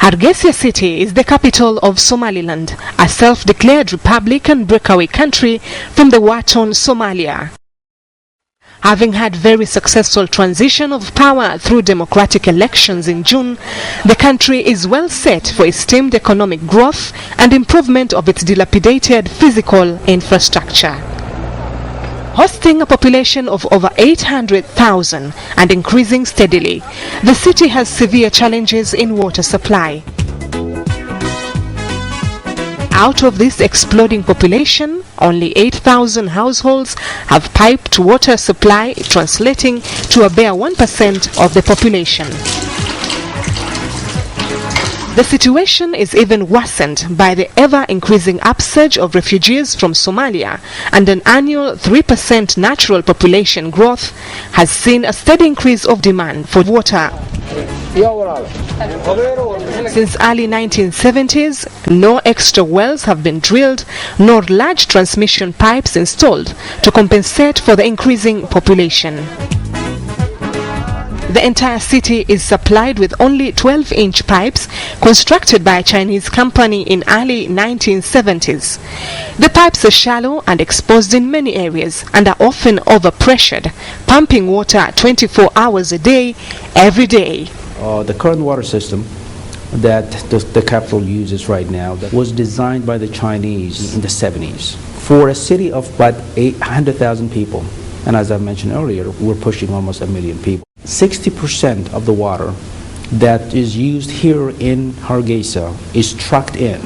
Hargeisa city is the capital of Somaliland, a self-declared republic and breakaway country from the war-torn Somalia. Having had very successful transition of power through democratic elections in June, the country is well set for esteemed economic growth and improvement of its dilapidated physical infrastructure. Hosting a population of over 800,000 and increasing steadily, the city has severe challenges in water supply. Out of this exploding population, only 8,000 households have piped water supply, translating to a bare 1% of the population. The situation is even worsened by the ever-increasing upsurge of refugees from Somalia, and an annual 3% natural population growth has seen a steady increase of demand for water. Since early 1970s, no extra wells have been drilled, nor large transmission pipes installed to compensate for the increasing population. The entire city is supplied with only 12-inch pipes constructed by a Chinese company in early 1970s. The pipes are shallow and exposed in many areas and are often overpressured, pumping water 24 hours a day, every day. The current water system that the capital uses right now that was designed by the Chinese in the 70s for a city of about 800,000 people. And as I mentioned earlier, we're pushing almost 1 million people. 60% of the water that is used here in Hargeisa is trucked in.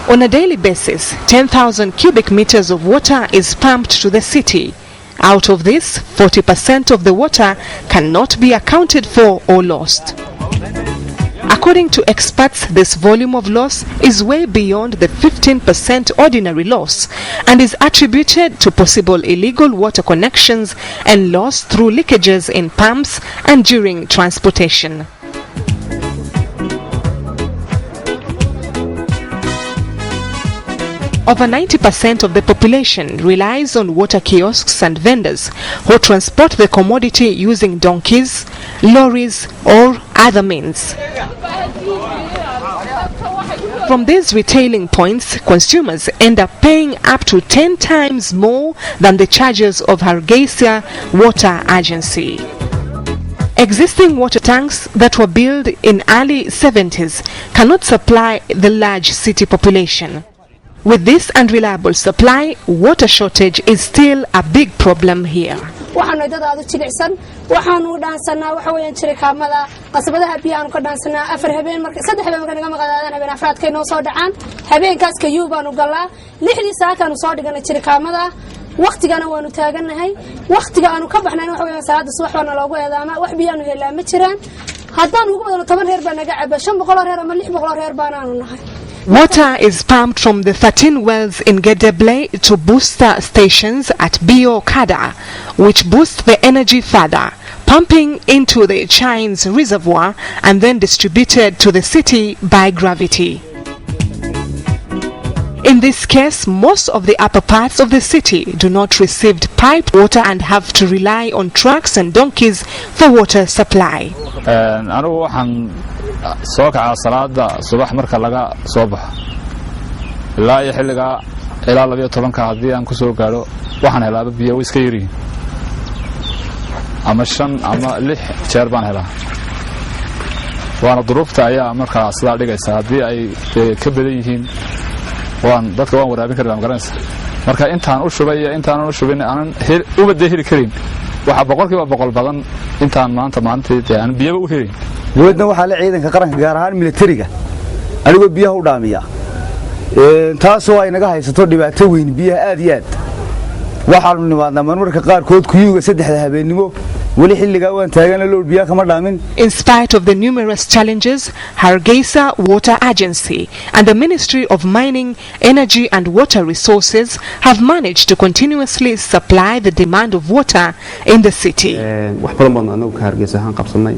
On a daily basis, 10,000 cubic meters of water is pumped to the city. Out of this, 40% of the water cannot be accounted for or lost. According to experts, this volume of loss is way beyond the 15% ordinary loss and is attributed to possible illegal water connections and loss through leakages in pumps and during transportation. Over 90% of the population relies on water kiosks and vendors who transport the commodity using donkeys, lorries or other means. From these retailing points, consumers end up paying up to 10 times more than the charges of Hargeisa Water Agency. Existing water tanks that were built in early 70s cannot supply the large city population. With this unreliable supply, water shortage is still a big problem here. waqtigana waanu taaganahay waqtiga aanu ka baxnayna waxa weeyaan salaada subax waana loogu eedaama wax biyaanu helaa ma jiraan haddaan ugu badano 10 reer baa naga caba 500 reer ama 600 reer baanaanu nahay. Water is pumped from the 13 wells in Gedeble to booster stations at biyaha, which boost the energy further, pumping into the Chines reservoir and then distributed to the city by gravity. In this case, most of the upper parts of the city do not receive piped water and have to rely on trucks and donkeys for water supply. soo kaca salaada subax marka laga soo baxo ilaa iyo xilliga ilaa 12 hadii aan ku soo gaaro waxaan helaa biyo iska yiri ama 5 ama 6 jeer baan helaa waana duruufta ayaa marka sida dhigaysa hadii ay ka badan yihiin dadka waan waraabin karaa garanaysa marka intaan u shubay iyo intaan u shubin aan u badahiri karin waxa boqolkiiba boqol badan intaan maanta aan biyo u helin. dawladna waxa la ciidanka qaranka gaar ahaan militariga anigoo biyaha u dhaamiya taasoo ay naga haysato dhibaato weyn biyaha aad iyo aad waxaanu nimaadnaa marmarka qaar kood kuyuga 3 habeenimo wali xilliga waan taagana loo biyaha kama dhaamin. In spite of the numerous challenges, Hargeisa Water Agency and the Ministry of Mining, Energy and Water Resources have managed to continuously supply the demand of water in the city. wax badan baan anagu ka Hargeisa ahaan qabsanay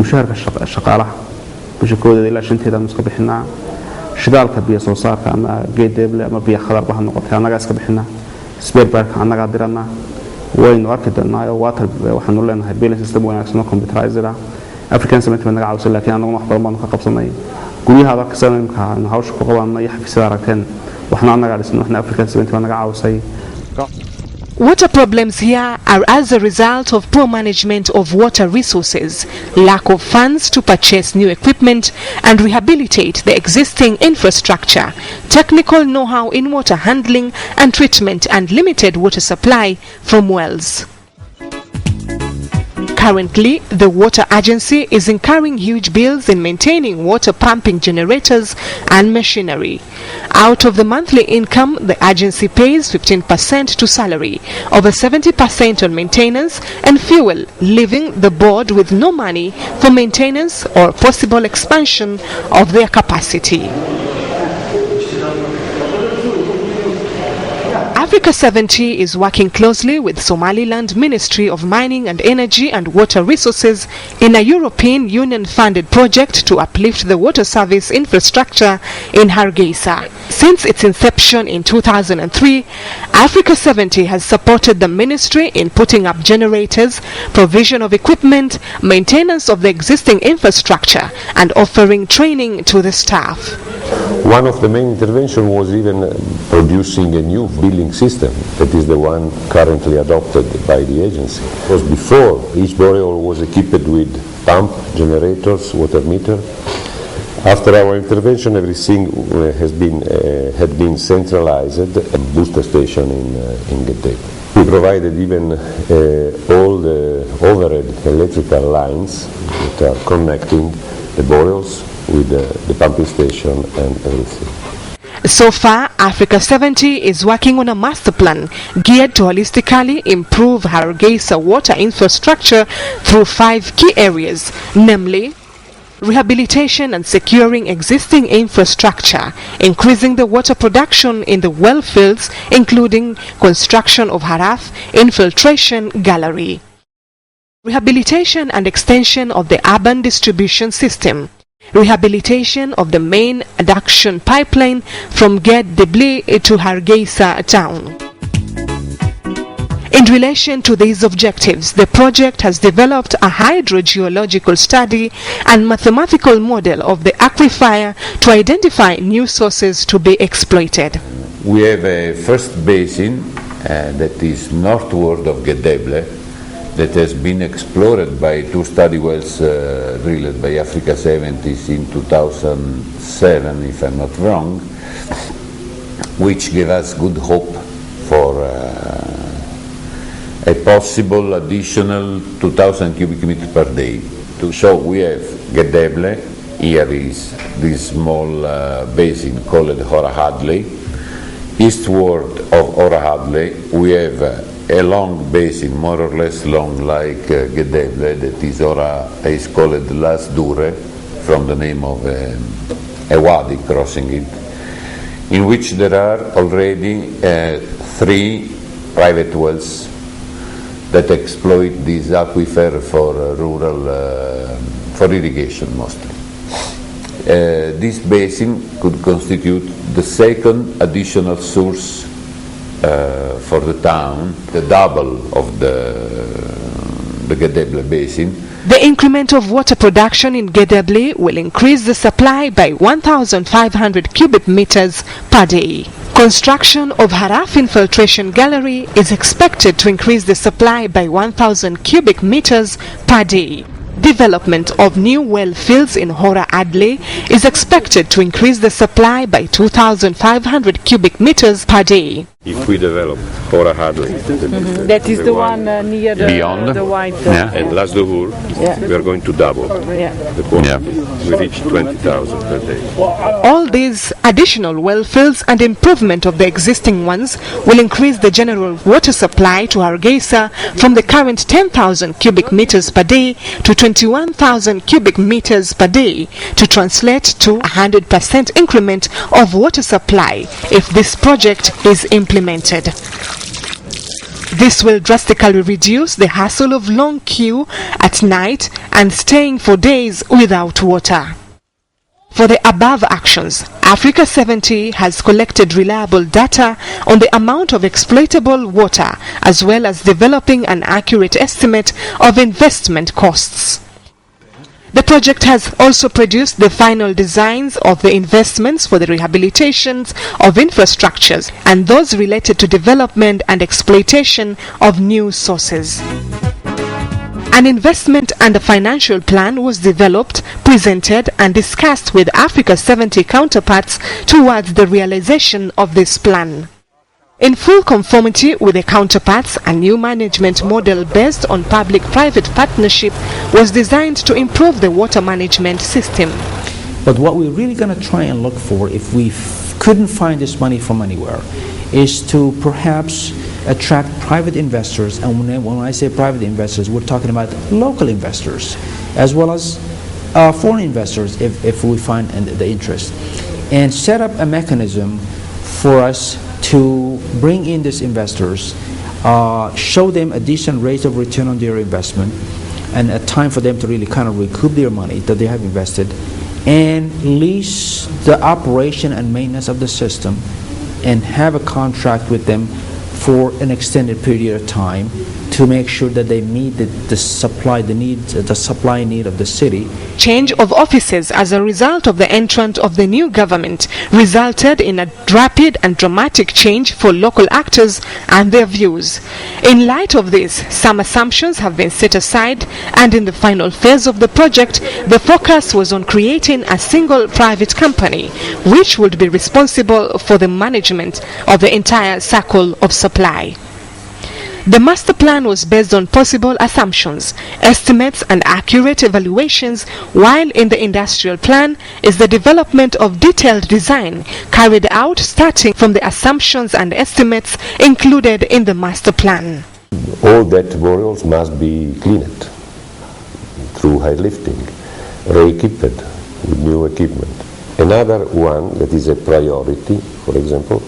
mushaharka shaqaalaha bishakooda ilaa 5 iska bixinaa shidaalka biyo soo saarka ama geedeble ama biyo khadar baa noqotay anaga iska bixinaa spare park anaga diranaa waynu arki doonaa water waxaanu leenahay billing system wanaagsan oo computerized ah African Cement naga caawiso laakiin anagu wax badan baan ka qabsanay guryaha dadka imka hawsha ku qabanay xafiisyada aragteen waxna anaga dhisno waxna African 70 baa naga caawisay. Water problems here are as a result of poor management of water resources, lack of funds to purchase new equipment and rehabilitate the existing infrastructure, technical know-how in water handling and treatment, and limited water supply from wells. Currently, the water agency is incurring huge bills in maintaining water pumping generators and machinery. Out of the monthly income, the agency pays 15% to salary, over 70% on maintenance and fuel, leaving the board with no money for maintenance or possible expansion of their capacity. Africa 70 is working closely with Somaliland Ministry of Mining and Energy and Water Resources in a European Union-funded project to uplift the water service infrastructure in Hargeisa. Since its inception in 2003, Africa 70 has supported the ministry in putting up generators, provision of equipment, maintenance of the existing infrastructure, and offering training to the staff. One of the main interventions was even producing a new billing system, that is the one currently adopted by the agency. Because before, each borehole was equipped with pump, generators, water meter. After our intervention, everything had been centralized, a booster station in Gede. We provided even all the overhead electrical lines that are connecting the boreholes with the pumping station and everything. So far, Africa 70 is working on a master plan geared to holistically improve Hargeisa water infrastructure through 5 key areas, namely rehabilitation and securing existing infrastructure, increasing the water production in the well fields, including construction of haraf infiltration gallery, rehabilitation and extension of the urban distribution system, rehabilitation of the main adduction pipeline from Gede to Hargeisa town. In relation to these objectives, the project has developed a hydrogeological study and mathematical model of the aquifer to identify new sources to be exploited. We have a first basin that is northward of Gede, that has been explored by 2 study wells drilled by Africa 70 in 2007, if I'm not wrong, which gave us good hope for a possible additional 2,000 cubic meters per day. So we have Gedeble, here is this small basin called Hora Hadley. Eastward of Hora Hadley we have a long basin, more or less long like Gedeble, that is called Las Dure, from the name of a wadi crossing it, in which there are already 3 private wells that exploit this aquifer for rural, for irrigation mostly. This basin could constitute the second additional source for the town, the double of the Gedeble basin. The increment of water production in Gedeble will increase the supply by 1,500 cubic meters per day. Construction of haraf infiltration gallery is expected to increase the supply by 1,000 cubic meters per day. Development of new well fields in Hora Adley is expected to increase the supply by 2,500 cubic meters per day. If we develop Hora Hadley, that is the one near the white and Las Duhur, we are going to double the quantity. We reach 20,000 per day. All these additional well fields and improvement of the existing ones will increase the general water supply to Hargeisa from the current 10,000 cubic meters per day to 21,000 cubic meters per day, to translate to 100% increment of water supply if this project is implemented. This will drastically reduce the hassle of long queue at night and staying for days without water. For the above actions, Africa 70 has collected reliable data on the amount of exploitable water, as well as developing an accurate estimate of investment costs. The project has also produced the final designs of the investments for the rehabilitations of infrastructures and those related to development and exploitation of new sources. An investment and a financial plan was developed, presented and discussed with Africa's 70 counterparts towards the realization of this plan. In full conformity with the counterparts, a new management model based on public-private partnership was designed to improve the water management system. But what we're really going to try and look for, if we couldn't find this money from anywhere, is to perhaps attract private investors. And when I say private investors, we're talking about local investors as well as foreign investors if we find the interest, and set up a mechanism for us to bring in these investors, show them a decent rate of return on their investment and a time for them to really kind of recoup their money that they have invested, and lease the operation and maintenance of the system and have a contract with them for an extended period of time to make sure that they meet the supply need of the city. Change of offices as a result of the entrance of the new government resulted in a rapid and dramatic change for local actors and their views. In light of this, some assumptions have been set aside, and in the final phase of the project, the focus was on creating a single private company which would be responsible for the management of the entire cycle of supply. The master plan was based on possible assumptions, estimates and accurate evaluations, while in the industrial plan is the development of detailed design carried out starting from the assumptions and estimates included in the master plan. All that boreholes must be cleaned through high lifting, re-equipped with new equipment. Another one that is a priority, for example,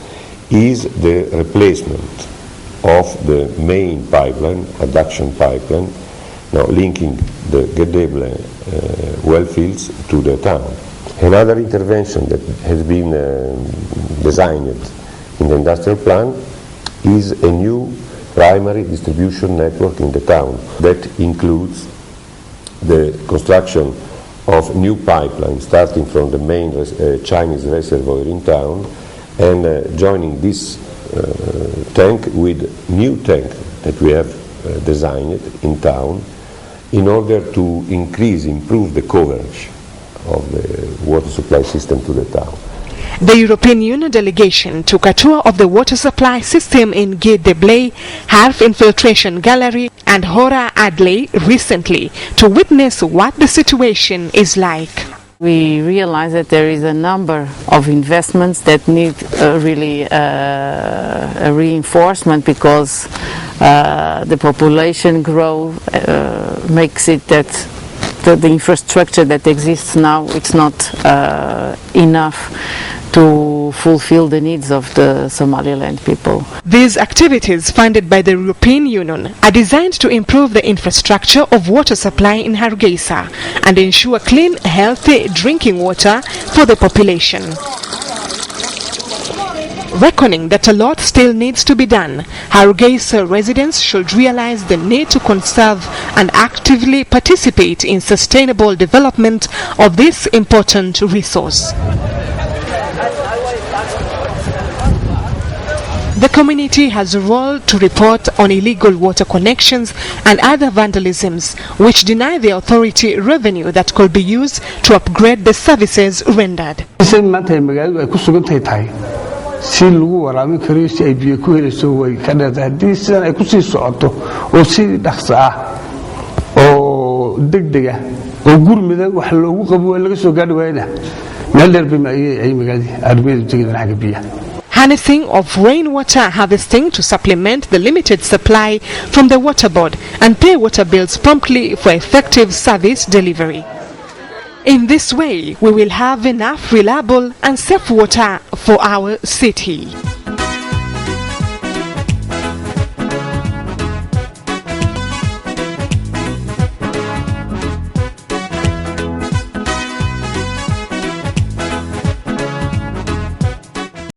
is the replacement of the main pipeline, adduction pipeline, now linking the Gedeble well fields to the town. Another intervention that has been designed in the industrial plan is a new primary distribution network in the town that includes the construction of new pipelines starting from the main Chinese reservoir in town and joining this tank with new tank that we have designed in town in order to improve the coverage of the water supply system to the town. The European Union delegation took a tour of the water supply system in Gedeble, Harf Infiltration Gallery and Hora Adley recently to witness what the situation is like. We realize that there is a number of investments that need really a reinforcement because the population growth makes it that the infrastructure that exists now it's not enough to fulfill the needs of the Somaliland people. These activities funded by the European Union are designed to improve the infrastructure of water supply in Hargeisa and ensure clean, healthy drinking water for the population. Reckoning that a lot still needs to be done, Hargeisa residents should realize the need to conserve and actively participate in sustainable development of this important resource. The community has a role to report on illegal water connections and other vandalisms which deny the authority revenue that could be used to upgrade the services rendered. si lagu waraamin karo si ay biyo ku helayso way ka dheertahay haddii sidan ay ku sii socoto oo si dhaqso ah oo degdeg ah oo gurmida wax loogu qabo laga soo gaadhi waayna meel dheer bay ay magaalada armeedu tegayaan xagga biyaha. Harnessing of rainwater harvesting to supplement the limited supply from the water board and pay water bills promptly for effective service delivery. In this way, we will have enough reliable and safe water for our city.